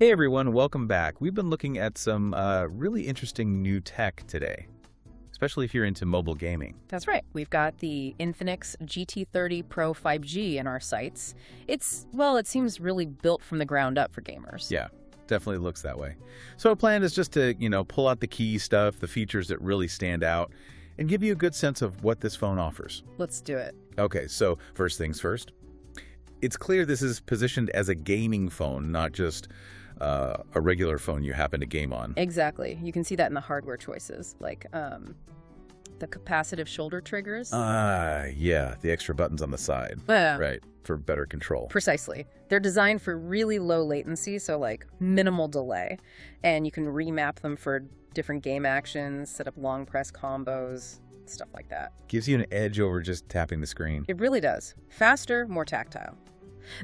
Hey everyone, welcome back. We've been looking at some really interesting new tech today, especially if you're into mobile gaming. That's right. We've got the Infinix GT30 Pro 5G in our sights. It seems really built from the ground up for gamers. Yeah, definitely looks that way. So our plan is just to, pull out the key stuff, the features that really stand out, and give you a good sense of what this phone offers. Let's do it. Okay, so first things first. It's clear this is positioned as a gaming phone, not just a regular phone you happen to game on. Exactly. You can see that in the hardware choices, like the capacitive shoulder triggers. Yeah, the extra buttons on the side. Right, for better control. Precisely. They're designed for really low latency, so like minimal delay. And you can remap them for different game actions, set up long press combos, stuff like that. Gives you an edge over just tapping the screen. It really does. Faster, more tactile.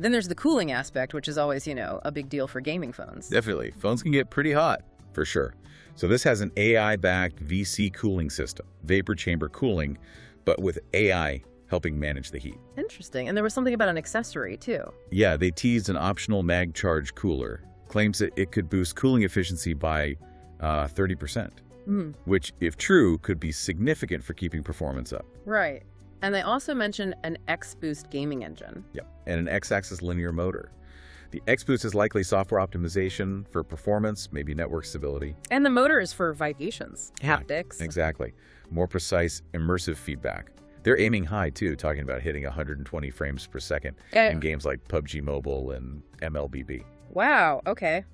Then there's the cooling aspect, which is always, a big deal for gaming phones. Definitely. Phones can get pretty hot, for sure. So this has an AI-backed VC cooling system, vapor chamber cooling, but with AI helping manage the heat. Interesting. And there was something about an accessory, too. Yeah, they teased an optional mag charge cooler. Claims that it could boost cooling efficiency by 30%, which, if true, could be significant for keeping performance up. Right. And they also mentioned an X-Boost gaming engine. Yep, and an X-axis linear motor. The X-Boost is likely software optimization for performance, maybe network stability. And the motor is for vibrations, haptics. Exactly. More precise, immersive feedback. They're aiming high, too, talking about hitting 120 frames per second in games like PUBG Mobile and MLBB. Wow, okay.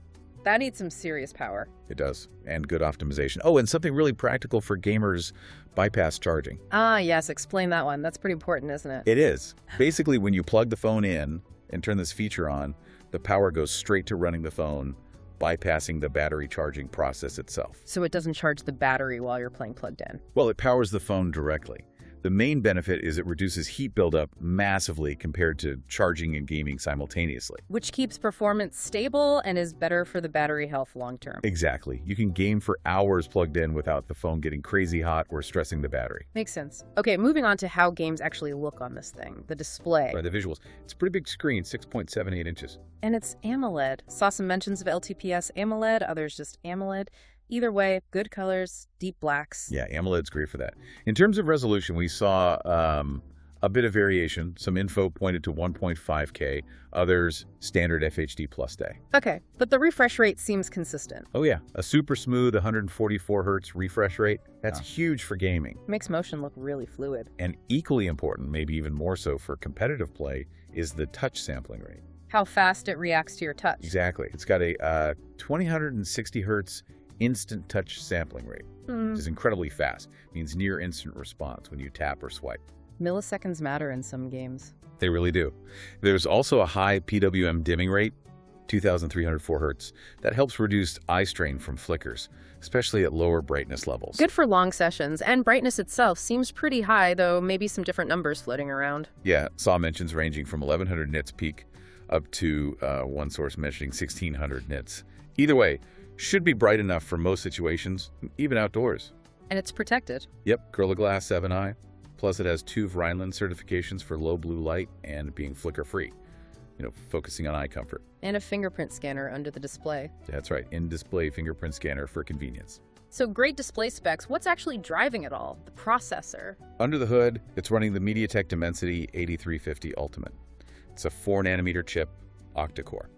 That needs some serious power. It does, and good optimization. Oh, and something really practical for gamers, bypass charging. Ah, yes, explain that one. That's pretty important, isn't it? It is. Basically, when you plug the phone in and turn this feature on, the power goes straight to running the phone, bypassing the battery charging process itself. So it doesn't charge the battery while you're playing plugged in? Well, it powers the phone directly. The main benefit is it reduces heat buildup massively compared to charging and gaming simultaneously. Which keeps performance stable and is better for the battery health long term. Exactly. You can game for hours plugged in without the phone getting crazy hot or stressing the battery. Makes sense. Okay, moving on to how games actually look on this thing. The display. Right, the visuals. It's a pretty big screen, 6.78 inches. And it's AMOLED. Saw some mentions of LTPS AMOLED, others just AMOLED. Either way, good colors, deep blacks. Yeah, AMOLED's great for that. In terms of resolution, we saw a bit of variation. Some info pointed to 1.5K, others standard FHD plus day. Okay, but the refresh rate seems consistent. Oh yeah, a super smooth 144 hertz refresh rate. That's huge for gaming. Makes motion look really fluid. And equally important, maybe even more so for competitive play, is the touch sampling rate. How fast it reacts to your touch. Exactly. It's got a 2060 hertz instant touch sampling rate, which is incredibly fast. It means near instant response when you tap or swipe. Milliseconds matter in some games. They really do. There's also a high PWM dimming rate, 2304 hertz. That helps reduce eye strain from flickers, especially at lower brightness levels. Good for long sessions, and brightness itself seems pretty high, though maybe some different numbers floating around. Yeah, saw mentions ranging from 1100 nits peak up to one source mentioning 1600 nits. Either way, should be bright enough for most situations, even outdoors. And it's protected. Yep, Gorilla Glass 7i. Plus it has 2 Rhineland certifications for low blue light and being flicker-free, focusing on eye comfort. And a fingerprint scanner under the display. That's right, in-display fingerprint scanner for convenience. So great display specs. What's actually driving it all? The processor. Under the hood, it's running the MediaTek Dimensity 8350 Ultimate. It's a 4-nanometer chip, octa-core.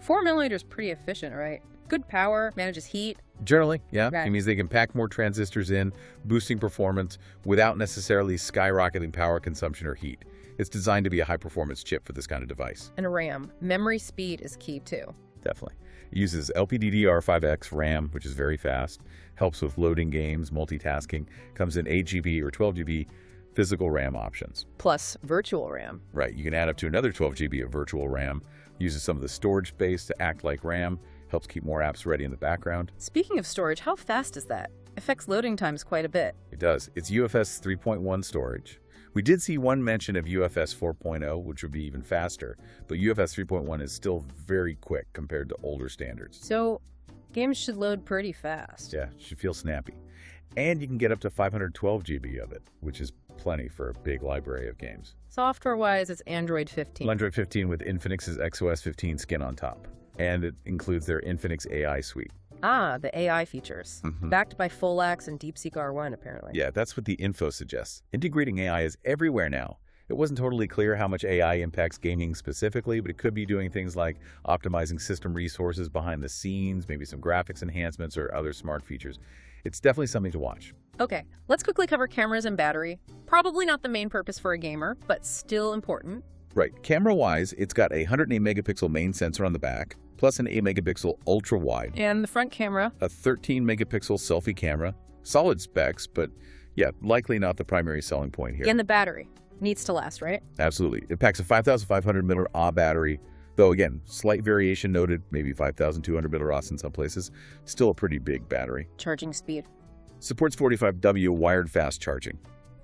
4mm is pretty efficient, right? Good power, manages heat. Generally, yeah. Right. It means they can pack more transistors in, boosting performance without necessarily skyrocketing power consumption or heat. It's designed to be a high-performance chip for this kind of device. And RAM. Memory speed is key, too. Definitely. It uses LPDDR5X RAM, which is very fast. Helps with loading games, multitasking. Comes in 8GB or 12GB physical RAM options. Plus virtual RAM. Right. You can add up to another 12GB of virtual RAM. Uses some of the storage space to act like RAM. Helps keep more apps ready in the background. Speaking of storage, how fast is that? Affects loading times quite a bit. It does. It's UFS 3.1 storage. We did see one mention of UFS 4.0, which would be even faster, but UFS 3.1 is still very quick compared to older standards. So games should load pretty fast. Yeah, it should feel snappy. And you can get up to 512 GB of it, which is plenty for a big library of games. Software-wise, it's Android 15. Android 15 with Infinix's XOS 15 skin on top. And it includes their Infinix AI suite. Ah, the AI features. Backed by Folax and DeepSeek R1, apparently. Yeah, that's what the info suggests. Integrating AI is everywhere now. It wasn't totally clear how much AI impacts gaming specifically, but it could be doing things like optimizing system resources behind the scenes, maybe some graphics enhancements or other smart features. It's definitely something to watch. Okay, let's quickly cover cameras and battery. Probably not the main purpose for a gamer, but still important. Right. Camera-wise, it's got a 108-megapixel main sensor on the back, plus an 8-megapixel ultra-wide. And the front camera? A 13-megapixel selfie camera. Solid specs, but yeah, likely not the primary selling point here. And the battery. Needs to last, right? Absolutely. It packs a 5,500 mAh battery, though again, slight variation noted, maybe 5,200 mAh in some places. Still a pretty big battery. Charging speed. Supports 45W wired fast charging.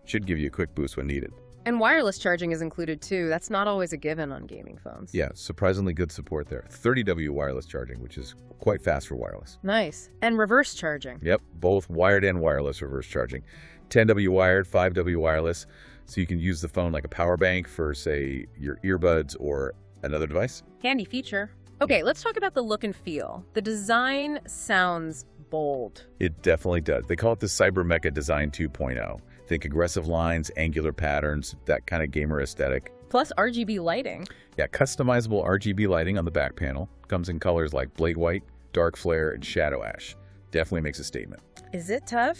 Should give you a quick boost when needed. And wireless charging is included too. That's not always a given on gaming phones. Yeah, surprisingly good support there. 30W wireless charging, which is quite fast for wireless. Nice. And reverse charging. Yep, both wired and wireless reverse charging. 10W wired, 5W wireless, so you can use the phone like a power bank for, say, your earbuds or another device. Handy feature. Okay, let's talk about the look and feel. The design sounds bold. It definitely does. They call it the Cybermecha Design 2.0. Think aggressive lines, angular patterns, that kind of gamer aesthetic. Plus RGB lighting. Yeah, customizable RGB lighting on the back panel. Comes in colors like Blade White, Dark Flare, and Shadow Ash. Definitely makes a statement. Is it tough?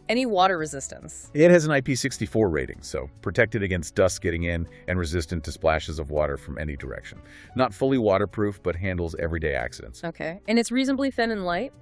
Any water resistance? It has an IP64 rating, so protected against dust getting in and resistant to splashes of water from any direction. Not fully waterproof, but handles everyday accidents. Okay. And it's reasonably thin and light?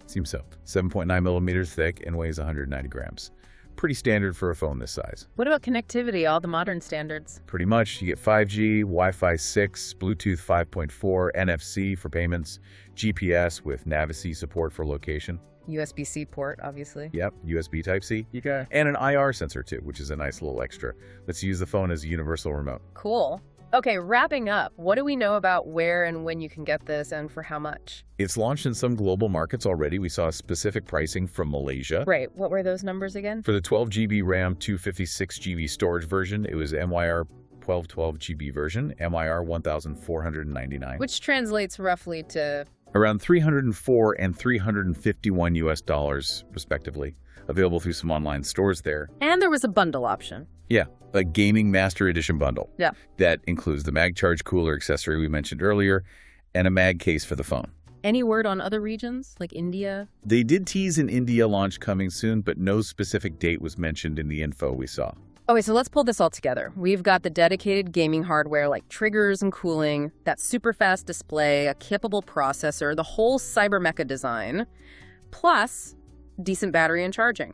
Seems so. 7.9 millimeters thick and weighs 190 grams. Pretty standard for a phone this size. What about connectivity, all the modern standards? Pretty much. You get 5G, Wi-Fi 6, Bluetooth 5.4, NFC for payments, GPS with Navici support for location. USB-C port, obviously. Yep, USB Type-C. You got it. And an IR sensor too, which is a nice little extra. Lets you use the phone as a universal remote. Cool. Okay, wrapping up, what do we know about where and when you can get this and for how much? It's launched in some global markets already. We saw specific pricing from Malaysia. Right. What were those numbers again? For the 12GB RAM, 256GB storage version, it was MYR 1212GB version, MYR 1,499. Which translates roughly to around $304 and $351 US, respectively. Available through some online stores there. And there was a bundle option. Yeah, a Gaming Master Edition bundle. Yeah. That includes the MagCharge cooler accessory we mentioned earlier and a mag case for the phone. Any word on other regions, like India? They did tease an India launch coming soon, but no specific date was mentioned in the info we saw. Okay, so let's pull this all together. We've got the dedicated gaming hardware like triggers and cooling, that super fast display, a capable processor, the whole Cybermecha design, plus decent battery and charging.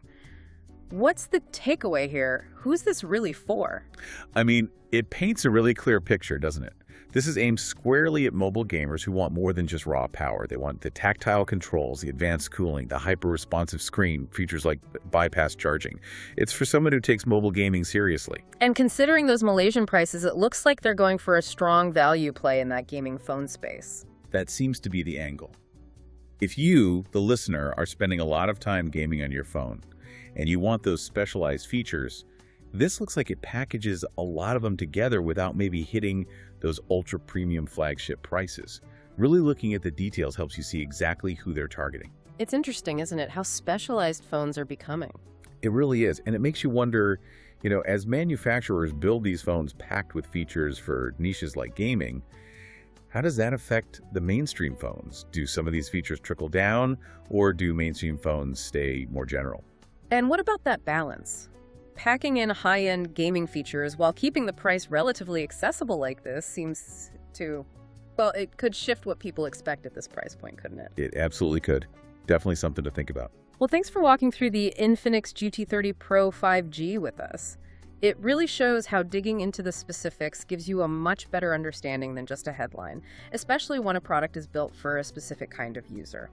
What's the takeaway here? Who's this really for? I mean, it paints a really clear picture, doesn't it? This is aimed squarely at mobile gamers who want more than just raw power. They want the tactile controls, the advanced cooling, the hyper-responsive screen, features like bypass charging. It's for someone who takes mobile gaming seriously. And considering those Malaysian prices, it looks like they're going for a strong value play in that gaming phone space. That seems to be the angle. If you, the listener, are spending a lot of time gaming on your phone, and you want those specialized features, this looks like it packages a lot of them together without maybe hitting those ultra premium flagship prices. Really looking at the details helps you see exactly who they're targeting. It's interesting, isn't it, how specialized phones are becoming? It really is. And it makes you wonder, as manufacturers build these phones packed with features for niches like gaming, how does that affect the mainstream phones? Do some of these features trickle down, or do mainstream phones stay more general? And what about that balance? Packing in high-end gaming features while keeping the price relatively accessible like this seems to, well, it could shift what people expect at this price point, couldn't it? It absolutely could. Definitely something to think about. Well, thanks for walking through the Infinix GT30 Pro 5G with us. It really shows how digging into the specifics gives you a much better understanding than just a headline, especially when a product is built for a specific kind of user.